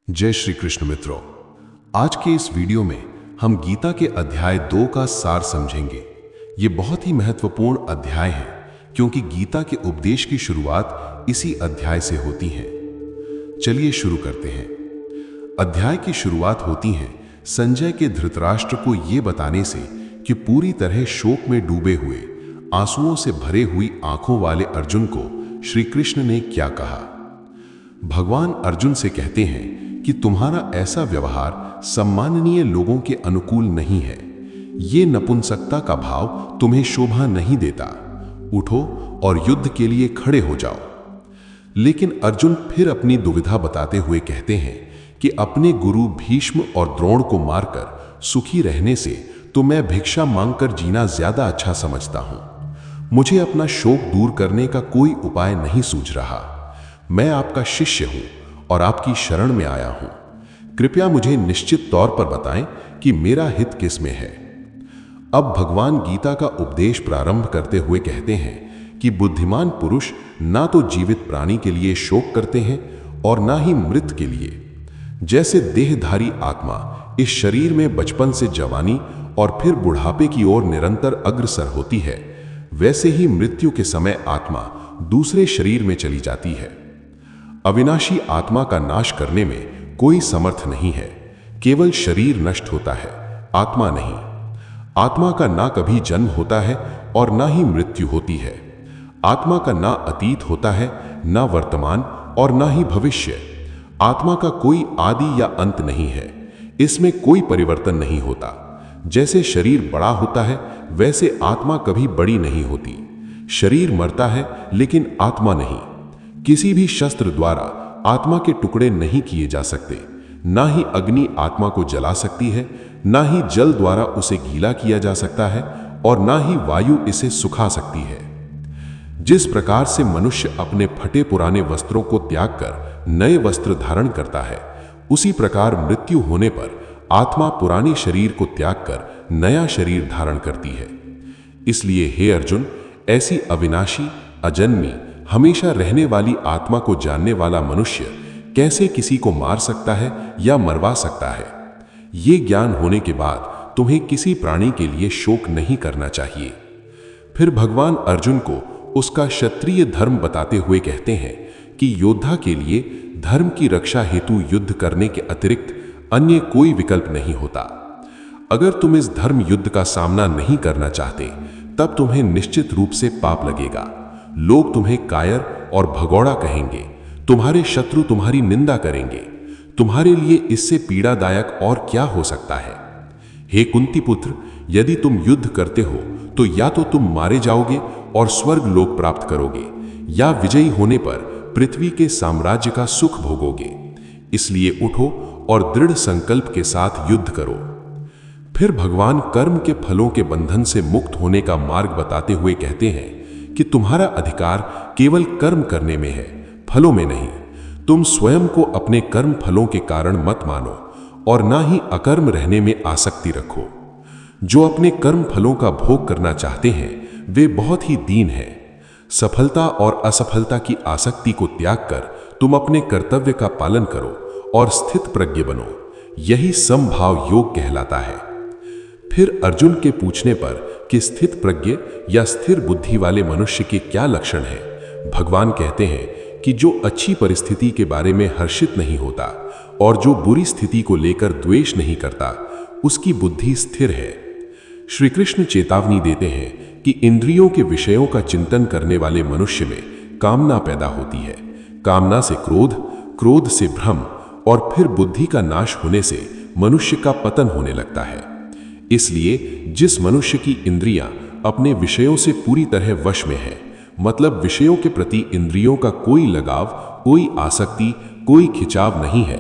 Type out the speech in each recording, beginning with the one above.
जय श्री कृष्ण मित्रों। आज के इस वीडियो में हम गीता के अध्याय 2 का सार समझेंगे। ये बहुत ही महत्वपूर्ण अध्याय है क्योंकि गीता के उपदेश की शुरुआत इसी अध्याय से होती है। चलिए शुरू करते हैं। अध्याय की शुरुआत होती है संजय के धृतराष्ट्र को ये बताने से कि पूरी तरह शोक में डूबे हुए, आंसुओं से भरे हुई आंखों वाले अर्जुन को श्री कृष्ण ने क्या कहा। भगवान अर्जुन से कहते हैं कि तुम्हारा ऐसा व्यवहार सम्माननीय लोगों के अनुकूल नहीं है। ये नपुंसकता का भाव तुम्हें शोभा नहीं देता। उठो और युद्ध के लिए खड़े हो जाओ। लेकिन अर्जुन फिर अपनी दुविधा बताते हुए कहते हैं कि अपने गुरु भीष्म और द्रोण को मारकर सुखी रहने से तो मैं भिक्षा मांगकर जीना ज्यादा अच्छा समझता हूं। मुझे अपना शोक दूर करने का कोई उपाय नहीं सूझ रहा। मैं आपका शिष्य हूं और आपकी शरण में आया हूं। कृपया मुझे निश्चित तौर पर बताएं कि मेरा हित किस में है। अब भगवान गीता का उपदेश प्रारंभ करते हुए कहते हैं कि बुद्धिमान पुरुष ना तो जीवित प्राणी के लिए शोक करते हैं और ना ही मृत के लिए। जैसे देहधारी आत्मा इस शरीर में बचपन से जवानी और फिर बुढ़ापे की ओर निरंतर अग्रसर होती है, वैसे ही मृत्यु के समय आत्मा दूसरे शरीर में चली जाती है। अविनाशी आत्मा का नाश करने में कोई समर्थ नहीं है। केवल शरीर नष्ट होता है, आत्मा नहीं। आत्मा का ना कभी जन्म होता है और ना ही मृत्यु होती है। आत्मा का ना अतीत होता है, ना वर्तमान और ना ही भविष्य। आत्मा का कोई आदि या अंत नहीं है। इसमें कोई परिवर्तन नहीं होता। जैसे शरीर बड़ा होता है वैसे आत्मा कभी बड़ी नहीं होती। शरीर मरता है लेकिन आत्मा नहीं। किसी भी शस्त्र द्वारा आत्मा के टुकड़े नहीं किए जा सकते। ना ही अग्नि आत्मा को जला सकती है, ना ही जल द्वारा उसे गीला किया जा सकता है और ना ही वायु इसे सुखा सकती है। जिस प्रकार से मनुष्य अपने फटे पुराने वस्त्रों को त्याग कर नए वस्त्र धारण करता है, उसी प्रकार मृत्यु होने पर आत्मा पुराने शरीर को त्याग कर नया शरीर धारण करती है। इसलिए हे अर्जुन, ऐसी अविनाशी, अजन्मी, हमेशा रहने वाली आत्मा को जानने वाला मनुष्य कैसे किसी को मार सकता है या मरवा सकता है। ये ज्ञान होने के बाद तुम्हें किसी प्राणी के लिए शोक नहीं करना चाहिए। फिर भगवान अर्जुन को उसका क्षत्रिय धर्म बताते हुए कहते हैं कि योद्धा के लिए धर्म की रक्षा हेतु युद्ध करने के अतिरिक्त अन्य कोई विकल्प नहीं होता। अगर तुम इस धर्म युद्ध का सामना नहीं करना चाहते तब तुम्हें निश्चित रूप से पाप लगेगा। लोग तुम्हें कायर और भगौड़ा कहेंगे। तुम्हारे शत्रु तुम्हारी निंदा करेंगे। तुम्हारे लिए इससे पीड़ादायक और क्या हो सकता है। हे कुंती पुत्र, यदि तुम युद्ध करते हो तो या तो तुम मारे जाओगे और स्वर्ग लोक प्राप्त करोगे, या विजयी होने पर पृथ्वी के साम्राज्य का सुख भोगोगे। इसलिए उठो और दृढ़ संकल्प के साथ युद्ध करो। फिर भगवान कर्म के फलों के बंधन से मुक्त होने का मार्ग बताते हुए कहते हैं कि तुम्हारा अधिकार केवल कर्म करने में है, फलों में नहीं। तुम स्वयं को अपने कर्म फलों के कारण मत मानो और ना ही अकर्म रहने में आसक्ति रखो। जो अपने कर्म फलों का भोग करना चाहते हैं वे बहुत ही दीन हैं। सफलता और असफलता की आसक्ति को त्याग कर तुम अपने कर्तव्य का पालन करो और स्थित प्रज्ञ बनो। यही समभाव योग कहलाता है। फिर अर्जुन के पूछने पर कि स्थित प्रज्ञ या स्थिर बुद्धि वाले मनुष्य के क्या लक्षण हैं, भगवान कहते हैं कि जो अच्छी परिस्थिति के बारे में हर्षित नहीं होता और जो बुरी स्थिति को लेकर द्वेष नहीं करता, उसकी बुद्धि स्थिर है। श्री कृष्ण चेतावनी देते हैं कि इंद्रियों के विषयों का चिंतन करने वाले मनुष्य में कामना पैदा होती है। कामना से क्रोध, क्रोध से भ्रम और फिर बुद्धि का नाश होने से मनुष्य का पतन होने लगता है। इसलिए जिस मनुष्य की इंद्रियां अपने विषयों से पूरी तरह वश में है, मतलब विषयों के प्रति इंद्रियों का कोई लगाव, कोई आसक्ति, कोई खिंचाव नहीं है,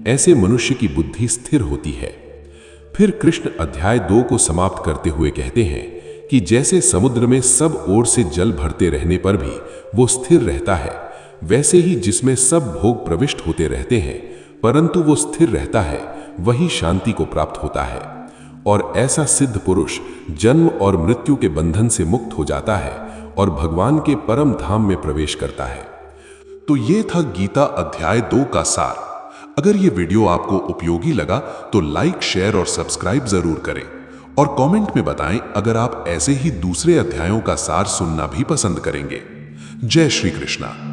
ऐसे मनुष्य की बुद्धि स्थिर होती है। फिर कृष्ण अध्याय 2 को समाप्त करते हुए कहते हैं कि जैसे समुद्र में सब ओर से जल भरते रहने पर भी वो स्थिर रहता है, वैसे ही जिसमें सब भोग प्रविष्ट होते रहते हैं परंतु वो स्थिर रहता है, वही शांति को प्राप्त होता है। और ऐसा सिद्ध पुरुष जन्म और मृत्यु के बंधन से मुक्त हो जाता है और भगवान के परम धाम में प्रवेश करता है। तो ये था गीता अध्याय 2 का सार। अगर ये वीडियो आपको उपयोगी लगा तो लाइक, शेयर और सब्सक्राइब जरूर करें और कमेंट में बताएं अगर आप ऐसे ही दूसरे अध्यायों का सार सुनना भी पसंद करेंगे। जय श्री कृष्णा।